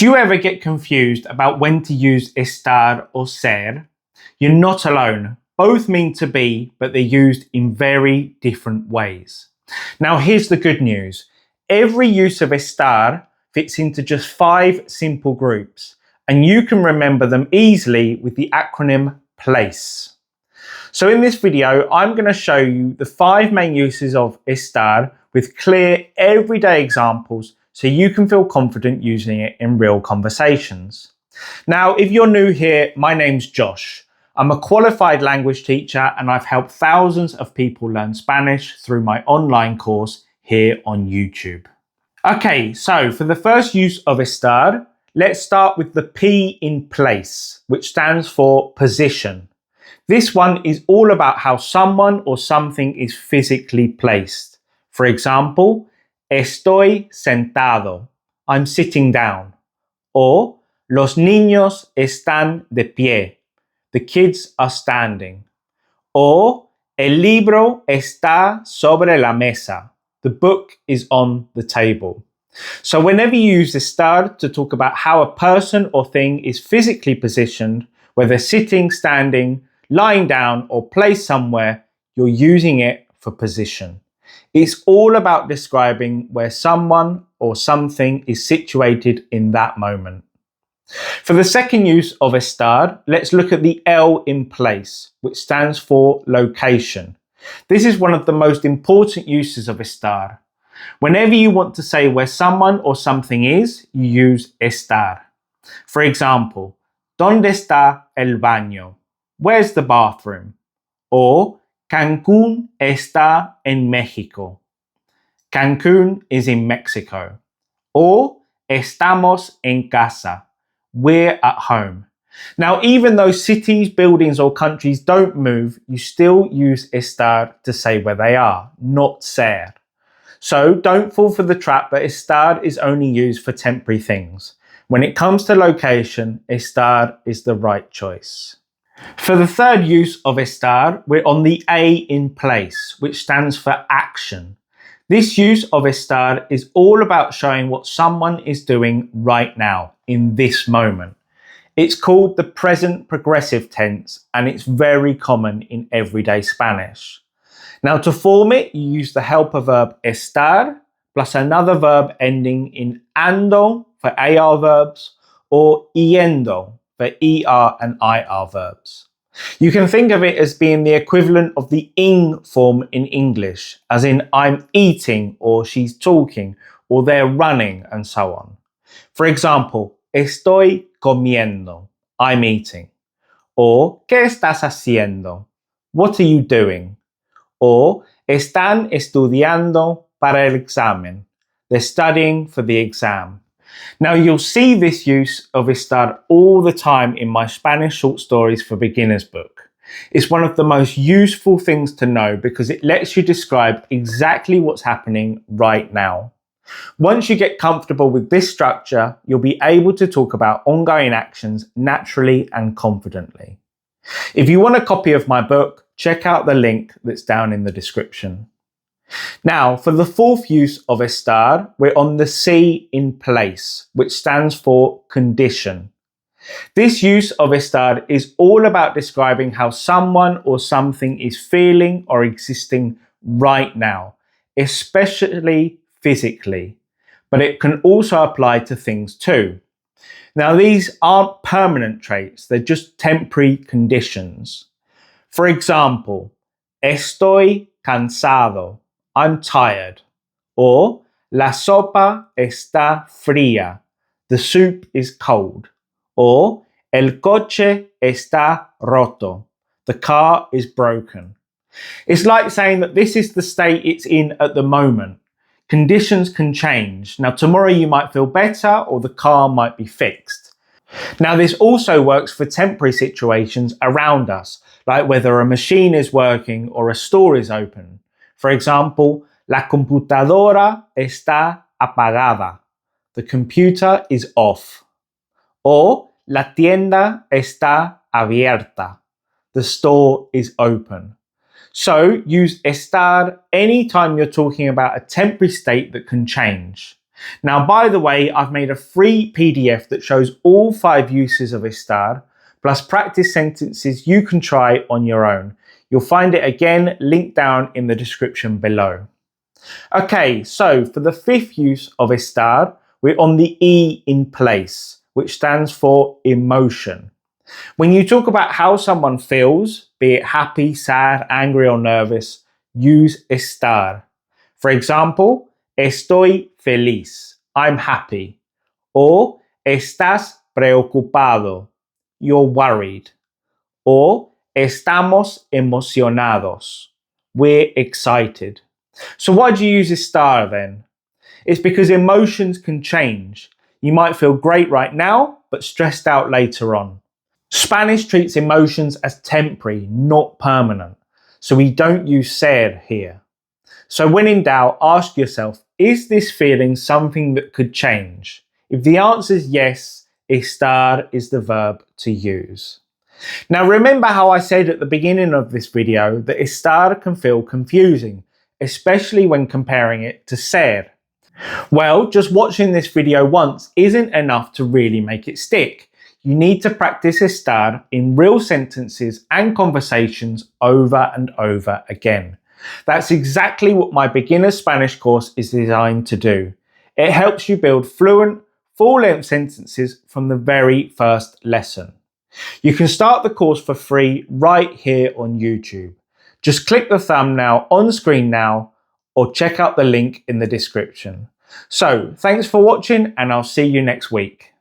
Do you ever get confused about when to use estar or ser? You're not alone. Both mean to be, but they're used in very different ways. Now, here's the good news. Every use of estar fits into just 5 simple groups, and you can remember them easily with the acronym P.L.A.C.E. So in this video, I'm going to show you the 5 main uses of estar with clear, everyday examples so you can feel confident using it in real conversations. Now, if you're new here, my name's Josh. I'm a qualified language teacher and I've helped thousands of people learn Spanish through my online course here on YouTube. Okay, so for the first use of estar, let's start with the P in place, which stands for position. This one is all about how someone or something is physically placed. For example, estoy sentado, I'm sitting down. Or, los niños están de pie, the kids are standing. Or, el libro está sobre la mesa, the book is on the table. So whenever you use estar to talk about how a person or thing is physically positioned, whether sitting, standing, lying down, or placed somewhere, you're using it for position. It's all about describing where someone or something is situated in that moment. For the second use of estar, let's look at the L in place, which stands for location. This is one of the most important uses of estar. Whenever you want to say where someone or something is, you use estar. For example, ¿Dónde está el baño? Where's the bathroom? Or, Cancún está en México. Cancún is in Mexico. Or, estamos en casa. We're at home. Now, even though cities, buildings, or countries don't move, you still use estar to say where they are, not ser. So don't fall for the trap that estar is only used for temporary things. When it comes to location, estar is the right choice. For the third use of estar, we're on the A in place, which stands for action. This use of estar is all about showing what someone is doing right now, in this moment. It's called the present progressive tense, and it's very common in everyday Spanish. Now, to form it, you use the helper verb estar, plus another verb ending in ando for AR verbs, or yendo for ER and IR verbs. You can think of it as being the equivalent of the ing form in English, as in I'm eating, or she's talking, or they're running, and so on. For example, estoy comiendo, I'm eating. Or, ¿qué estás haciendo? What are you doing? Or, están estudiando para el examen, they're studying for the exam. Now, you'll see this use of estar all the time in my Spanish short stories for beginners book. It's one of the most useful things to know because it lets you describe exactly what's happening right now. Once you get comfortable with this structure, you'll be able to talk about ongoing actions naturally and confidently. If you want a copy of my book, check out the link that's down in the description. Now, for the fourth use of estar, we're on the C in place, which stands for condition. This use of estar is all about describing how someone or something is feeling or existing right now, especially physically, but it can also apply to things too. Now, these aren't permanent traits, they're just temporary conditions. For example, estoy cansado, I'm tired. Or, la sopa está fría, the soup is cold. Or, el coche está roto, the car is broken. It's like saying that this is the state it's in at the moment. Conditions can change. Now, tomorrow you might feel better or the car might be fixed. Now, this also works for temporary situations around us, like whether a machine is working or a store is open. For example, la computadora está apagada. The computer is off. Or, la tienda está abierta. The store is open. So use estar anytime you're talking about a temporary state that can change. Now, by the way, I've made a free PDF that shows all 5 uses of estar, plus practice sentences you can try on your own. You'll find it again linked down in the description below. Okay, so for the 5th use of estar, we're on the E in place, which stands for emotion. When you talk about how someone feels, be it happy, sad, angry, or nervous, use estar. For example, estoy feliz, I'm happy. Or estás preocupado, you're worried. Or estamos emocionados, we're excited. So why do you use estar then? It's because emotions can change. You might feel great right now, but stressed out later on. Spanish treats emotions as temporary, not permanent. So we don't use ser here. So when in doubt, ask yourself, is this feeling something that could change? If the answer is yes, estar is the verb to use. Now remember how I said at the beginning of this video that estar can feel confusing, especially when comparing it to ser. Well, just watching this video once isn't enough to really make it stick. You need to practice estar in real sentences and conversations over and over again. That's exactly what my beginner Spanish course is designed to do. It helps you build fluent, full-length sentences from the very first lesson. You can start the course for free right here on YouTube. Just click the thumbnail on screen now or check out the link in the description. So, thanks for watching and I'll see you next week.